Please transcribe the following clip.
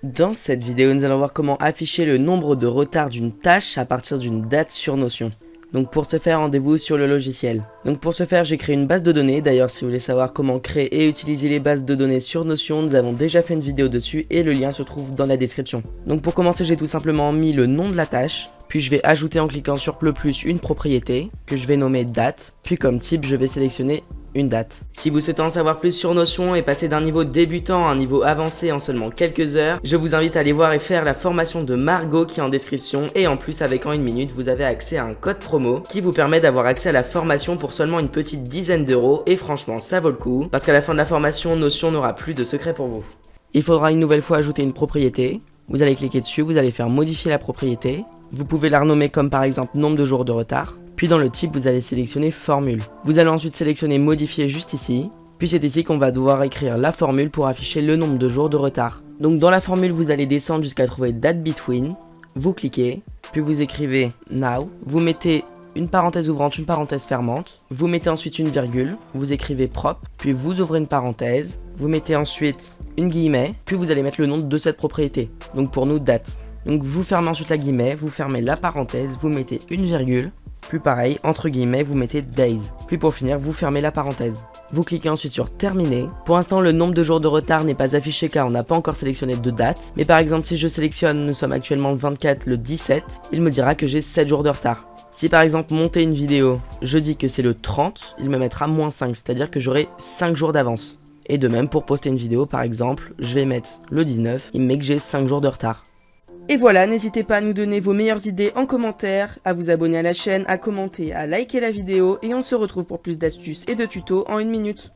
Dans cette vidéo, nous allons voir comment afficher le nombre de retard d'une tâche à partir d'une date sur Notion. Donc pour ce faire, rendez-vous sur le logiciel. Donc pour ce faire, j'ai créé une base de données. D'ailleurs, si vous voulez savoir comment créer et utiliser les bases de données sur Notion, nous avons déjà fait une vidéo dessus et le lien se trouve dans la description. Donc pour commencer, j'ai tout simplement mis le nom de la tâche. Puis je vais ajouter en cliquant sur le plus une propriété que je vais nommer date. Puis comme type, je vais sélectionner une date. Si vous souhaitez en savoir plus sur Notion et passer d'un niveau débutant à un niveau avancé en seulement quelques heures, je vous invite à aller voir et faire la formation de Margot qui est en description, et en plus avec En 1 minute vous avez accès à un code promo qui vous permet d'avoir accès à la formation pour seulement une petite dizaine d'euros, et franchement ça vaut le coup parce qu'à la fin de la formation, Notion n'aura plus de secret pour vous. Il faudra une nouvelle fois ajouter une propriété. Vous allez cliquer dessus, vous allez faire modifier la propriété. Vous pouvez la renommer comme par exemple nombre de jours de retard. Puis dans le type, vous allez sélectionner formule. Vous allez ensuite sélectionner modifier juste ici. Puis c'est ici qu'on va devoir écrire la formule pour afficher le nombre de jours de retard. Donc dans la formule, vous allez descendre jusqu'à trouver date between. Vous cliquez, puis vous écrivez now. Vous mettez une parenthèse ouvrante, une parenthèse fermante. Vous mettez ensuite une virgule. Vous écrivez propre, puis vous ouvrez une parenthèse. Vous mettez ensuite une guillemet, puis vous allez mettre le nom de cette propriété. Donc pour nous, date. Donc vous fermez ensuite la guillemet, vous fermez la parenthèse, vous mettez une virgule. Puis pareil, entre guillemets, vous mettez days. Puis pour finir, vous fermez la parenthèse. Vous cliquez ensuite sur terminer. Pour l'instant, le nombre de jours de retard n'est pas affiché car on n'a pas encore sélectionné de date. Mais par exemple, si je sélectionne, nous sommes actuellement le 24, le 17, il me dira que j'ai 7 jours de retard. Si par exemple, monter une vidéo, je dis que c'est le 30, il me mettra -5, c'est-à-dire que j'aurai 5 jours d'avance. Et de même, pour poster une vidéo, par exemple, je vais mettre le 19, il me met que j'ai 5 jours de retard. Et voilà, n'hésitez pas à nous donner vos meilleures idées en commentaire, à vous abonner à la chaîne, à commenter, à liker la vidéo, et on se retrouve pour plus d'astuces et de tutos en 1 minute.